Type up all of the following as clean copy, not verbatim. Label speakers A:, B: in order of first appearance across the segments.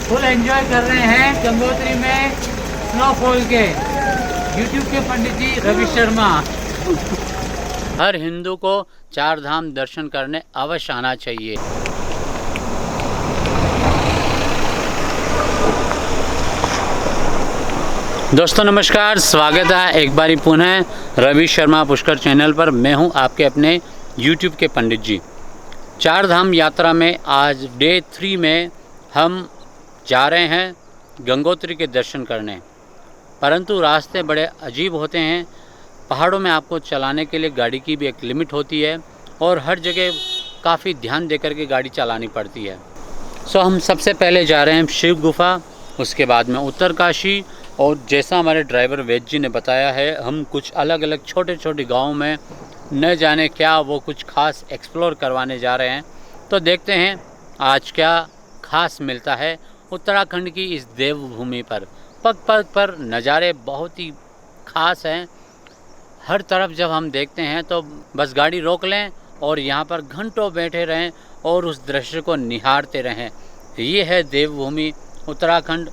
A: Full enjoy कर रहे हैं गंगोत्री में स्नोफॉल के। यूट्यूब के पंडित जी रवि शर्मा। हर हिंदू को चार धाम दर्शन करने अवश्य आना चाहिए। दोस्तों नमस्कार, स्वागत है एक बारी पुनः रवि शर्मा पुष्कर चैनल पर। मैं हूं आपके अपने यूट्यूब के पंडित जी। चार धाम यात्रा में आज डे 3 में हम जा रहे हैं गंगोत्री के दर्शन करने, परंतु रास्ते बड़े अजीब होते हैं। पहाड़ों में आपको चलाने के लिए गाड़ी की भी एक लिमिट होती है और हर जगह काफ़ी ध्यान देकर के गाड़ी चलानी पड़ती है। हम सबसे पहले जा रहे हैं शिव गुफा, उसके बाद में उत्तरकाशी, और जैसा हमारे ड्राइवर वेद जी ने बताया है, हम कुछ अलग अलग छोटे छोटे गाँव में न जाने क्या वो कुछ खास एक्सप्लोर करवाने जा रहे हैं। तो देखते हैं आज क्या खास मिलता है उत्तराखंड की इस देवभूमि पर। पग पग पर नज़ारे बहुत ही खास हैं। हर तरफ जब हम देखते हैं तो बस गाड़ी रोक लें और यहाँ पर घंटों बैठे रहें और उस दृश्य को निहारते रहें। ये है देवभूमि उत्तराखंड,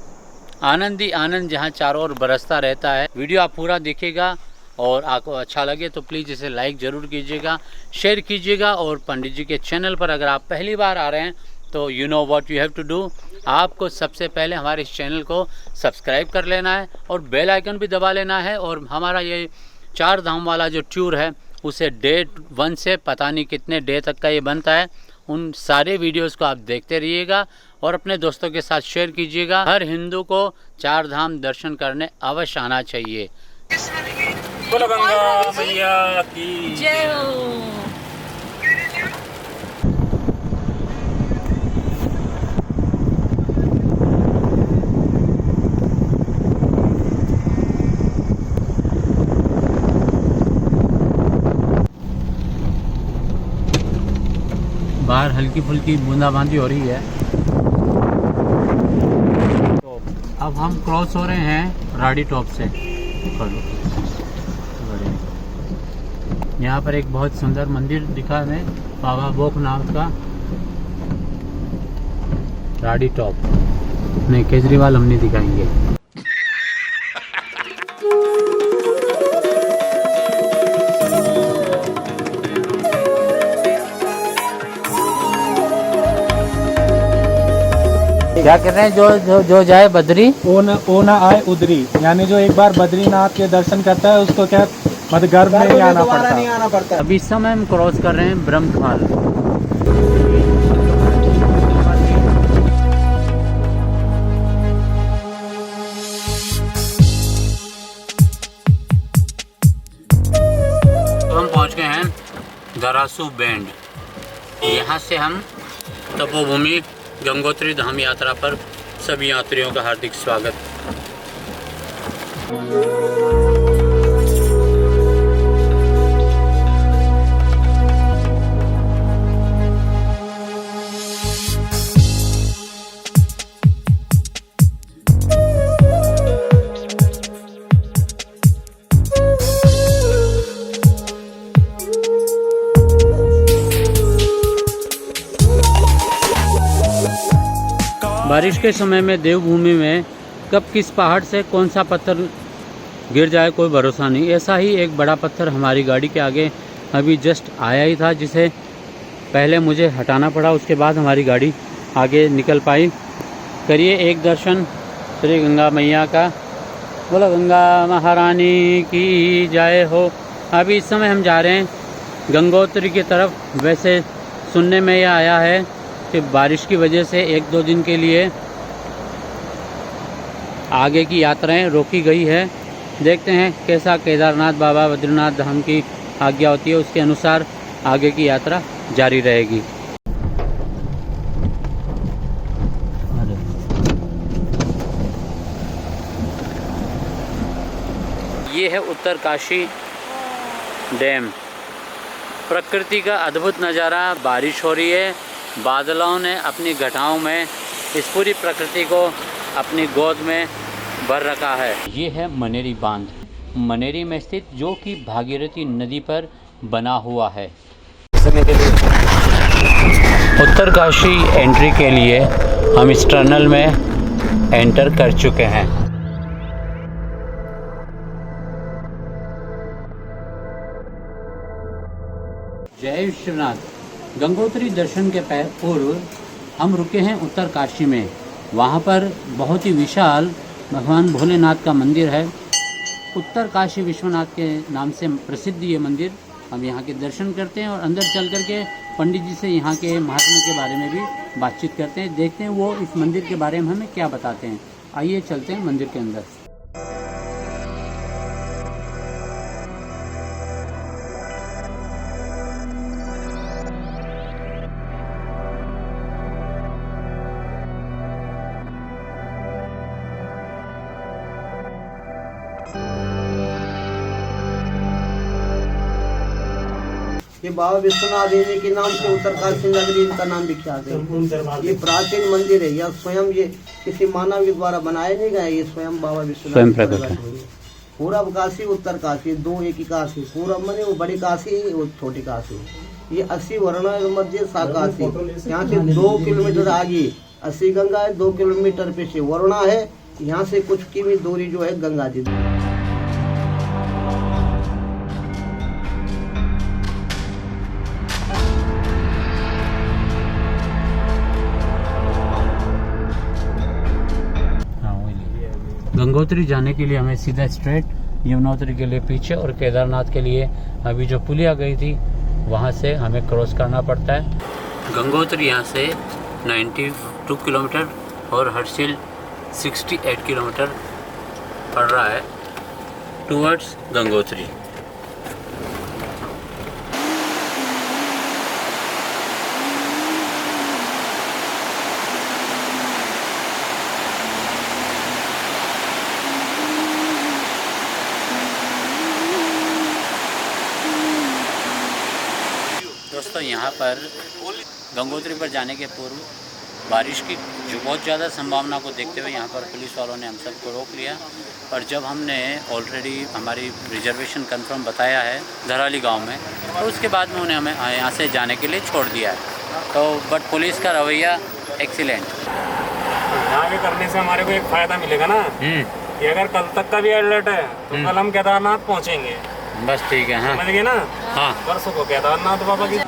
A: आनंद ही आनंद जहाँ चारों ओर बरसता रहता है। वीडियो आप पूरा देखिएगा और आपको अच्छा लगे तो प्लीज़ इसे लाइक ज़रूर कीजिएगा, शेयर कीजिएगा। और पंडित जी के चैनल पर अगर आप पहली बार आ रहे हैं तो you know what you have to do, आपको सबसे पहले हमारे इस चैनल को सब्सक्राइब कर लेना है और बेल आइकन भी दबा लेना है। और हमारा ये चार धाम वाला जो टूर है उसे डे 1 से पता नहीं कितने डे तक का ये बनता है, उन सारे वीडियोस को आप देखते रहिएगा और अपने दोस्तों के साथ शेयर कीजिएगा। हर हिंदू को चार धाम दर्शन करने अवश्य आना चाहिए।
B: बोलो गंगा मैया की
C: जय हो।
A: बाहर हल्की फुल्की बूंदाबांदी हो रही है। तो अब हम क्रॉस हो रहे हैं राड़ी टॉप से। यहाँ पर एक बहुत सुंदर मंदिर दिखा है, बाबा भोकनाथ का। राड़ी टॉप नहीं, केजरीवाल हम नहीं दिखाएंगे। क्या कर रहे हैं? जो जाए बद्री
D: ओ ना आए उधरी, यानी जो एक बार बद्रीनाथ के दर्शन करता है उसको क्या मतलब गर्भ में नहीं आना पड़ता।
A: अभी इस समय हम क्रॉस कर रहे हैं ब्रह्मखाल। तो हम पहुंच गए हैं दरासू बैंड। यहाँ से हम तपोभूमि गंगोत्री धाम यात्रा पर सभी यात्रियों का हार्दिक स्वागत। बारिश के समय में देवभूमि में कब किस पहाड़ से कौन सा पत्थर गिर जाए कोई भरोसा नहीं। ऐसा ही एक बड़ा पत्थर हमारी गाड़ी के आगे अभी जस्ट आया ही था, जिसे पहले मुझे हटाना पड़ा, उसके बाद हमारी गाड़ी आगे निकल पाई। करिए एक दर्शन श्री गंगा मैया का। बोलो गंगा महारानी की जय हो। अभी इस समय हम जा रहे हैं गंगोत्री की तरफ। वैसे सुनने में यह आया है कि बारिश की वजह से 1-2 दिन के लिए आगे की यात्राएं रोकी गई है। देखते हैं कैसा केदारनाथ बाबा बद्रीनाथ धाम की आज्ञा होती है, उसके अनुसार आगे की यात्रा जारी रहेगी। ये है उत्तरकाशी डैम। प्रकृति का अद्भुत नज़ारा। बारिश हो रही है, बादलों ने अपनी घटाओं में इस पूरी प्रकृति को अपनी गोद में भर रखा है। ये है मनेरी बांध, मनेरी में स्थित, जो कि भागीरथी नदी पर बना हुआ है। उत्तरकाशी एंट्री के लिए हम इस टनल में एंटर कर चुके हैं। जय विश्वनाथ। गंगोत्री दर्शन के पूर्व हम रुके हैं उत्तर काशी में। वहाँ पर बहुत ही विशाल भगवान भोलेनाथ का मंदिर है। उत्तर काशी विश्वनाथ के नाम से प्रसिद्ध ये मंदिर। हम यहाँ के दर्शन करते हैं और अंदर चल कर के पंडित जी से यहाँ के महात्म्य के बारे में भी बातचीत करते हैं। देखते हैं वो इस मंदिर के बारे में हमें क्या बताते हैं। आइए चलते हैं मंदिर के अंदर।
C: ये बाबा विश्वनाथ देवी के नाम से उत्तरकाशी नगरी इनका नाम विख्यात है। ये प्राचीन मंदिर है। यह स्वयं ये किसी मानव के द्वारा बनाया नहीं गया। ये स्वयं बाबा विश्वनाथ पूरब काशी उत्तर काशी दो एक ही काशी। पूरब मने वो बड़ी काशी वो छोटी काशी। ये 80 वर्ण मध्य साकाशी। यहाँ से 2 किलोमीटर आगे 80 गंगा है। 2 किलोमीटर पीछे वरुणा है। यहाँ से कुछ की दूरी जो है गंगा जी।
A: गंगोत्री जाने के लिए हमें सीधा स्ट्रेट, यमुनोत्री के लिए पीछे और केदारनाथ के लिए अभी जो पुलिया गई थी वहाँ से हमें क्रॉस करना पड़ता है। गंगोत्री यहाँ से 92 किलोमीटर और हर्षिल 68 किलोमीटर पड़ रहा है टूवर्ड्स गंगोत्री। दोस्तों यहाँ पर गंगोत्री पर जाने के पूर्व बारिश की जो बहुत ज़्यादा संभावना को देखते हुए यहाँ पर पुलिस वालों ने हम सबको रोक लिया। और जब हमने ऑलरेडी हमारी रिजर्वेशन कंफर्म बताया है धराली गांव में, तो उसके बाद में उन्हें हमें यहाँ से जाने के लिए छोड़ दिया है। तो बट पुलिस का रवैया एक्सीलेंट।
B: यहाँ के करने से हमारे को एक फ़ायदा मिलेगा ना कि अगर कल तक का भी अलर्ट है तो कल हम केदारनाथ पहुँचेंगे।
A: बस ठीक है। हाँ
B: समझ गए ना।
A: हाँ
B: परसों को केदारनाथ बाबा की।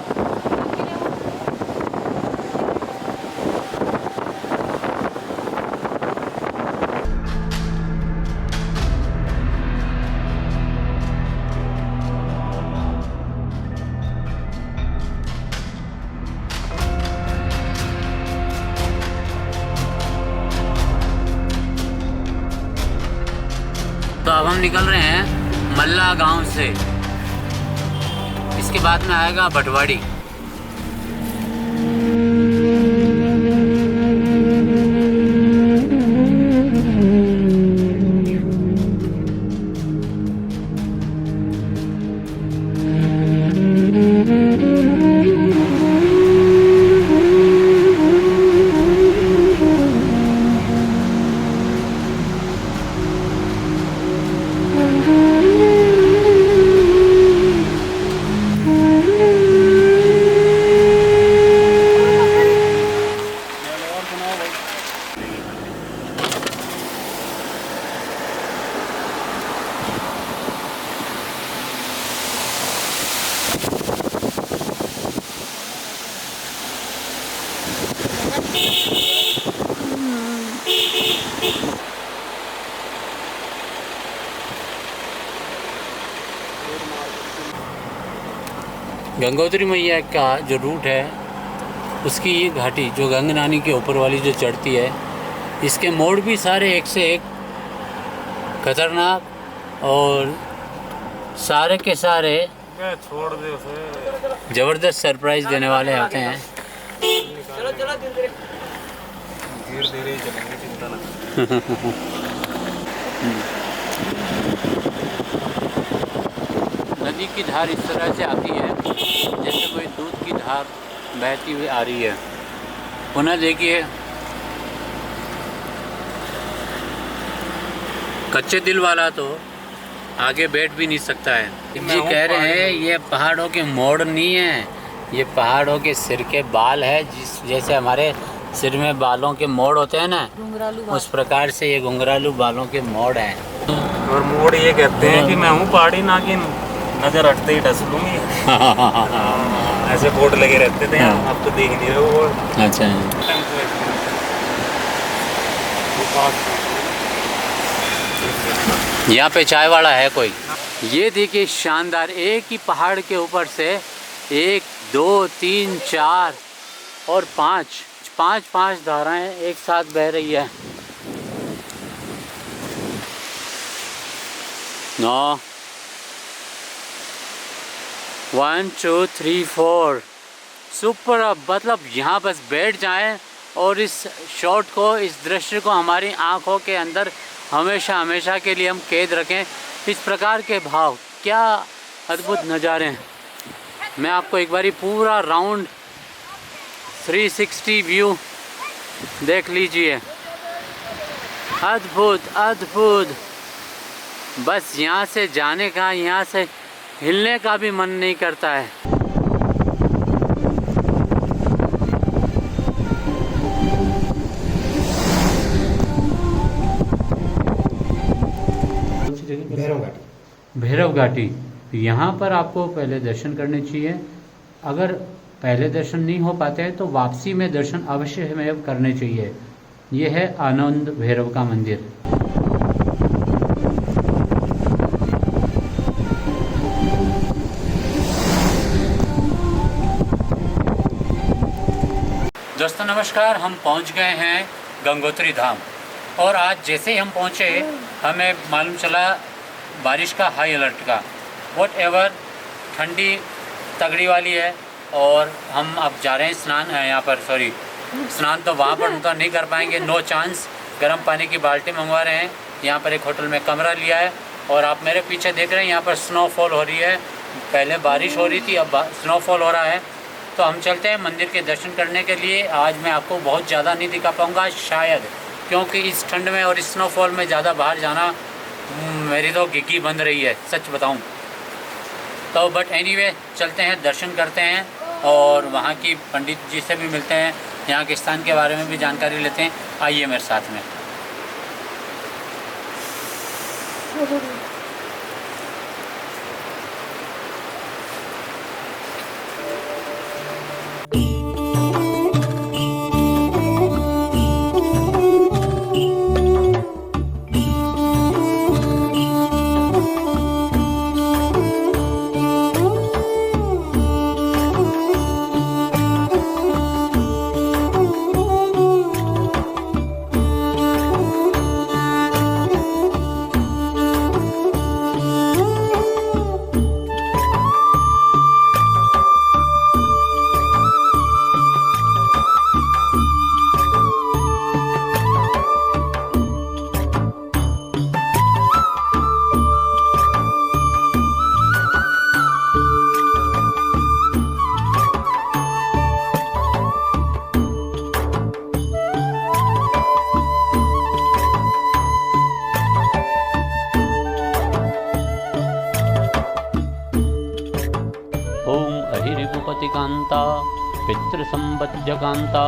A: तो अब हम निकल रहे हैं मल्ला गांव से। इसके बाद में आएगा भटवाड़ी। गंगोत्री मैया का जो रूट है उसकी ये घाटी जो गंगनानी के ऊपर वाली जो चढ़ती है, इसके मोड़ भी सारे एक से एक खतरनाक और सारे के सारे
B: छोड़ दे उसे।
A: ज़बरदस्त सरप्राइज़ देने वाले होते हैं।
B: धीरे धीरे चलेंगे, चिंता ना।
A: नदी की धार इस तरह से आती है जैसे कोई दूध की धार बहती हुई आ रही है। पुनः देखिए, कच्चे दिल वाला तो आगे बैठ भी नहीं सकता है। जी कह रहे हैं ये पहाड़ों के मोड़ नहीं है, ये पहाड़ों के सिर के बाल है, जिस जैसे हमारे सिर में बालों के मोड़ होते हैं ना, उस प्रकार से ये घुंघरालू बालों के मोड़ हैं।
B: और मोड़ ये कहते हैं कि मैं हूँ पहाड़ी नागिन, नजर हटते ही डस लूंगी। ऐसे बोर्ड लगे रहते थे यहाँ, अब तो देख नहीं रहे वो बोर्ड।
A: अच्छा, यहाँ पे चाय वाला है कोई? ये देखिए शानदार, एक ही पहाड़ के ऊपर से 1 2 3 4 और 5 धाराएं एक साथ बह रही है। 9 1 2 3 4 सुपर। अब मतलब यहाँ बस बैठ जाएं और इस शॉट को, इस दृश्य को हमारी आंखों के अंदर हमेशा हमेशा के लिए हम कैद रखें। इस प्रकार के भाव, क्या अद्भुत नज़ारे हैं। मैं आपको एक बारी पूरा राउंड 360 व्यू देख लीजिए। अद्भुत अद्भुत, बस यहाँ से जाने का, यहाँ से हिलने का भी मन नहीं करता है। भैरव घाटी, यहाँ पर आपको पहले दर्शन करने चाहिए। अगर पहले दर्शन नहीं हो पाते हैं तो वापसी में दर्शन अवश्य में करने चाहिए। ये है आनंद भैरव का मंदिर। दोस्तों नमस्कार, हम पहुंच गए हैं गंगोत्री धाम और आज जैसे ही हम पहुंचे हमें मालूम चला बारिश का हाई अलर्ट का। वॉट एवर, ठंडी तगड़ी वाली है और हम अब जा रहे हैं स्नान, यहाँ पर सॉरी स्नान तो वहाँ पर उनका नहीं कर पाएंगे, नो चांस। गर्म पानी की बाल्टी मंगवा रहे हैं। यहाँ पर एक होटल में कमरा लिया है और आप मेरे पीछे देख रहे हैं यहाँ पर स्नोफॉल हो रही है। पहले बारिश हो रही थी, अब स्नोफॉल हो रहा है। तो हम चलते हैं मंदिर के दर्शन करने के लिए। आज मैं आपको बहुत ज़्यादा नहीं दिखा पाऊँगा शायद, क्योंकि इस ठंड में और स्नोफॉल में ज़्यादा बाहर जाना मेरी तो गिग्गी बंद रही है, सच बताऊं तो। बट एनीवे चलते हैं, दर्शन करते हैं और वहाँ की पंडित जी से भी मिलते हैं, यहाँ के स्थान के बारे में भी जानकारी लेते हैं। आइए मेरे साथ में। कांता पितृसंबद्धकांता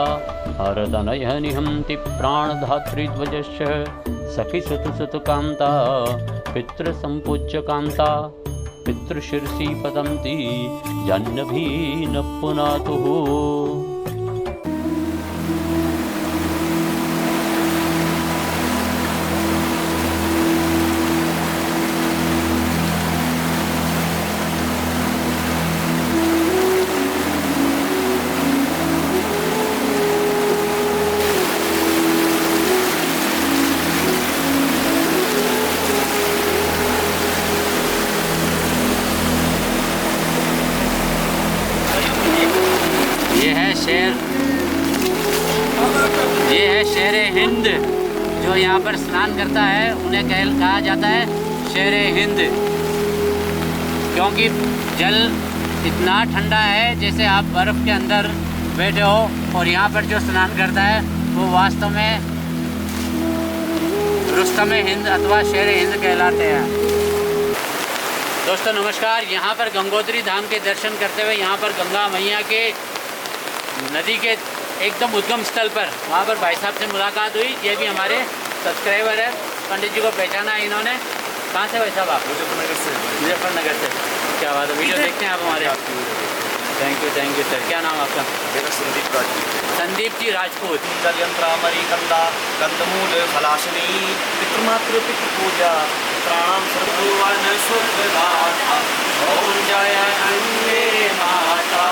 A: हरदनय निहंति प्राणधात्रीध्वजस्य सखी सुतकांता पितृसंपूज्यकांता पितृशीर्षि पतंती जन्नभी न पुनातुः। ये है शेरे हिंद, जो यहाँ पर स्नान करता है उन्हें कहा जाता है शेरे हिंद, क्योंकि जल इतना ठंडा है जैसे आप बर्फ़ के अंदर बैठे हो। और यहाँ पर जो स्नान करता है वो वास्तव में रुस्तम हिंद अथवा शेरे हिंद कहलाते हैं। दोस्तों नमस्कार, यहाँ पर गंगोत्री धाम के दर्शन करते हुए यहाँ पर गंगा मैया के नदी के एकदम उद्गम स्थल पर, वहाँ पर भाई साहब से मुलाकात हुई। ये भी हमारे सब्सक्राइबर है, पंडित जी को पहचाना है इन्होंने। कहाँ से भाई साहब आप? मुजफ्फरनगर से। क्या बात है, वीडियो देखते हैं आप हमारे? Thank you sir. क्या नाम आपका?
E: मेरा संदीप राजपूत।
A: संदीप जी राजपूत।
E: यंत्रामरी कंदा कंदमूल फलाशनी पितृमातृ पितृ पूजा प्राणाम सर्ववन सुखदाता ओम जय अम्बे माता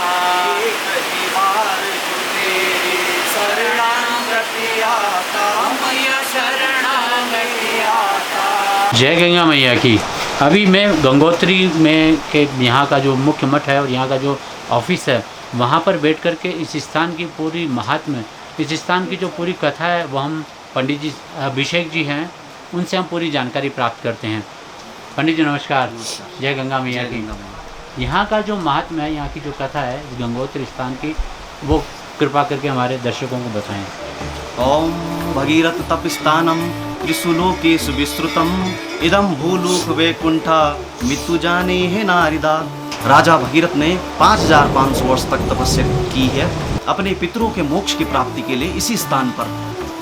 E: परिवार जुटे शरणां प्रति आता मैया शरणां प्रति आता।
A: जय गंगा मैया की। अभी मैं गंगोत्री में के यहाँ का जो मुख्य मठ है और यहाँ का जो ऑफिस है, वहाँ पर बैठ कर के इस स्थान की पूरी महात्म्य, इस स्थान की जो पूरी कथा है वो हम पंडित जी अभिषेक जी हैं, उनसे हम पूरी जानकारी प्राप्त करते हैं। पंडित जी नमस्कार। जय गंगा मैया की। यहाँ का जो महात्म्य है, यहाँ की जो कथा है इस गंगोत्री स्थान की, वो कृपा करके हमारे दर्शकों को बताएं।
E: ओम भगीरथ तपस्तानम त्रिशूलोकेश विस्तृतम इदम भूलोक वैकुंठा मृत्यु जाने है नारिदा। राजा भगीरथ ने 5500 वर्ष तक तपस्या की है अपने पितरों के मोक्ष की प्राप्ति के लिए। इसी स्थान पर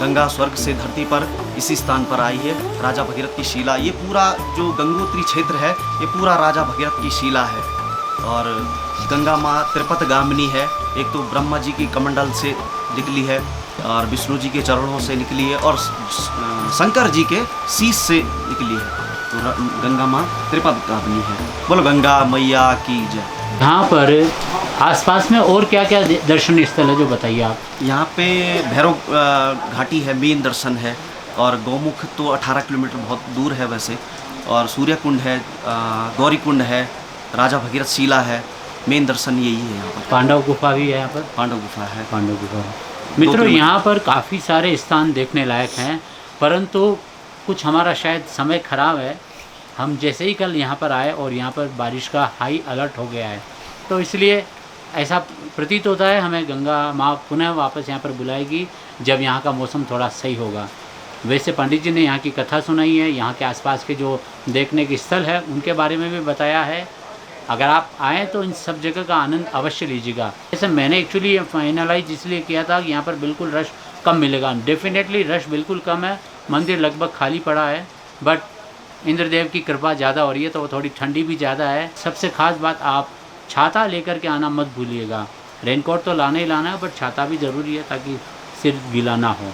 E: गंगा स्वर्ग से धरती पर इसी स्थान पर आई है राजा भगीरथ की शिला। ये पूरा जो गंगोत्री क्षेत्र है ये पूरा राजा भगीरथ की शिला है। और गंगा माँ त्रिपथ गामिनी है। एक तो ब्रह्मा जी की कमंडल से निकली है और विष्णु जी के चरणों से निकली है और शंकर जी के शीश से निकली है। तो गंगा माँ त्रिपथ गामिनी है। बोलो गंगा मैया की जय।
A: यहाँ पर आसपास में और क्या क्या दर्शनीय स्थल है जो बताइए आप?
E: यहाँ पे भैरव घाटी है, मेन दर्शन है। और गौमुख तो 18 किलोमीटर बहुत दूर है वैसे। और सूर्य कुंड है, गौरी कुंड है, राजा भगीरथ शिला है। मेन दर्शन यही है यहाँ पर।
A: पांडव गुफा भी है यहाँ पर?
E: पांडव गुफा है।
A: पांडव गुफा। मित्रों यहाँ पर काफ़ी सारे स्थान देखने लायक हैं, परंतु कुछ हमारा शायद समय ख़राब है। हम जैसे ही कल यहाँ पर आए और यहाँ पर बारिश का हाई अलर्ट हो गया है, तो इसलिए ऐसा प्रतीत होता है हमें गंगा माँ पुनः वापस यहाँ पर बुलाएगी जब यहाँ का मौसम थोड़ा सही होगा। वैसे पंडित जी ने यहाँ की कथा सुनाई है, यहाँ के आसपास के जो देखने के स्थल है उनके बारे में भी बताया है। अगर आप आएँ तो इन सब जगह का आनंद अवश्य लीजिएगा। जैसे मैंने एक्चुअली फाइनलाइज इसलिए किया था कि यहाँ पर बिल्कुल रश कम मिलेगा। डेफिनेटली रश बिल्कुल कम है, मंदिर लगभग खाली पड़ा है, बट इंद्रदेव की कृपा ज़्यादा हो रही है तो थोड़ी ठंडी भी ज़्यादा है। सबसे खास बात, आप छाता लेकर के आना मत भूलिएगा। रेनकोट तो लाना ही लाना है, बट छाता भी ज़रूरी है ताकि सिर गीला ना हो।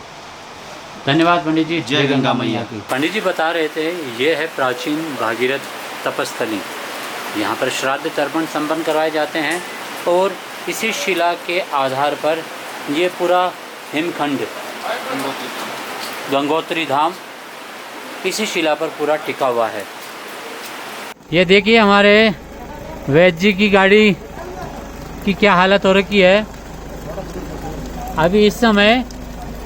A: धन्यवाद पंडित जी।
E: जय गंगा मैया की।
A: पंडित जी बता रहे थे ये है प्राचीन भागीरथ तपस्थली। यहाँ पर श्राद्ध तर्पण संपन्न करवाए जाते हैं और इसी शिला के आधार पर ये पूरा हिमखंड गंगोत्री धाम इसी शिला पर पूरा टिका हुआ है। ये देखिए हमारे वैद्य जी की गाड़ी की क्या हालत हो रखी है। अभी इस समय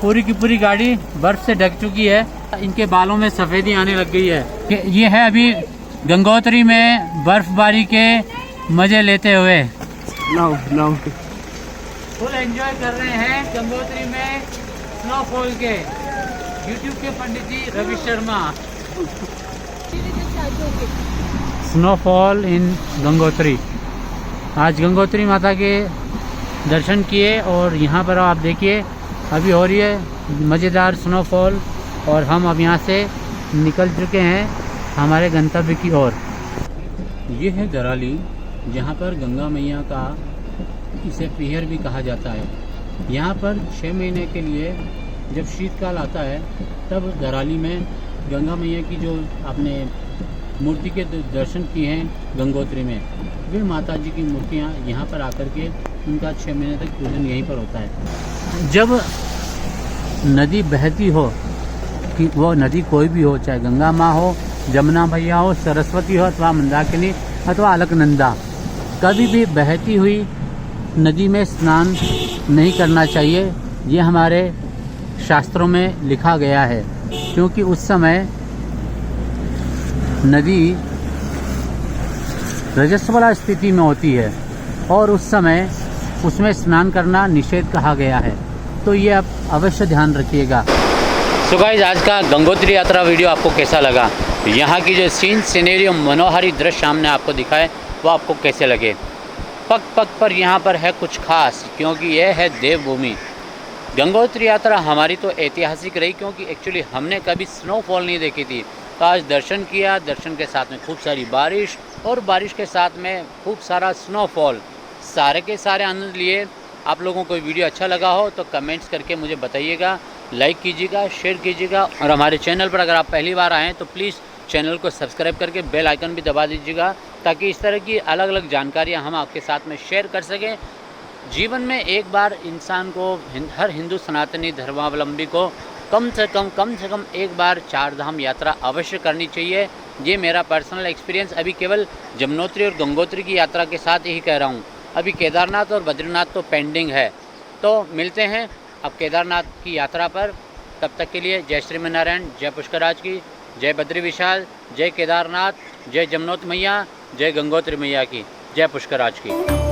A: पूरी की पूरी गाड़ी बर्फ से ढक चुकी है। इनके बालों में सफ़ेदी आने लग गई है। ये है अभी गंगोत्री में बर्फबारी के मज़े लेते हुए। फुल एंजॉय कर रहे हैं गंगोत्री में स्नोफॉल के। यूट्यूब के पंडित जी रवि शर्मा। Snowfall in Gangotri. आज गंगोत्री माता के दर्शन किए और यहाँ पर आप देखिए अभी हो रही है मज़ेदार स्नोफॉल और हम अब यहाँ से निकल चुके हैं हमारे गंतव्य की ओर। ये है दराली, जहाँ पर गंगा मैया का इसे पीहर भी कहा जाता है। यहाँ पर 6 महीने के लिए जब शीतकाल आता है तब दराली में गंगा मैया की जो आपने मूर्ति के दर्शन किए हैं गंगोत्री में, वे माता जी की मूर्तियाँ यहाँ पर आकर के उनका 6 महीने तक पूजन यहीं पर होता है। जब नदी बहती हो, कि वो नदी कोई भी हो, चाहे गंगा माँ हो, जमुना मैया हो, सरस्वती हो अथवा मंदाकिनी अथवा अलकनंदा, कभी भी बहती हुई नदी में स्नान नहीं करना चाहिए। ये हमारे शास्त्रों में लिखा गया है, क्योंकि उस समय नदी रजस्वला स्थिति में होती है और उस समय उसमें स्नान करना निषेध कहा गया है। तो ये आप अवश्य ध्यान रखिएगा। सो गाइस, आज का गंगोत्री यात्रा वीडियो आपको कैसा लगा? यहाँ की जो सीनरी मनोहारी दृश्य सामने आपको दिखाए वो आपको कैसे लगे? पग पग पर यहाँ पर है कुछ खास, क्योंकि यह है देवभूमि। गंगोत्री यात्रा हमारी तो ऐतिहासिक रही, क्योंकि एक्चुअली हमने कभी स्नोफॉल नहीं देखी थी। तो आज दर्शन किया, दर्शन के साथ में खूब सारी बारिश और बारिश के साथ में खूब सारा स्नोफॉल, सारे के सारे आनंद लिए। आप लोगों को वीडियो अच्छा लगा हो तो कमेंट्स करके मुझे बताइएगा, लाइक कीजिएगा, शेयर कीजिएगा, और हमारे चैनल पर अगर आप पहली बार आएँ तो प्लीज़ चैनल को सब्सक्राइब करके बेल आइकन भी दबा दीजिएगा, ताकि इस तरह की अलग अलग जानकारियाँ हम आपके साथ में शेयर कर सकें। जीवन में एक बार इंसान को, हर हिंदू सनातनी धर्मावलंबी को कम से कम एक बार 4 धाम यात्रा अवश्य करनी चाहिए। ये मेरा पर्सनल एक्सपीरियंस अभी केवल यमुनोत्री और गंगोत्री की यात्रा के साथ ही कह रहा हूँ। अभी केदारनाथ और बद्रीनाथ तो पेंडिंग है। तो मिलते हैं अब केदारनाथ की यात्रा पर। तब तक के लिए जय श्री नारायण, जय पुष्कराज की, जय बद्री विशाल, जय केदारनाथ, जय जमुनोत्री मैया, जय गंगोत्री मैया की, जय पुष्कराज की।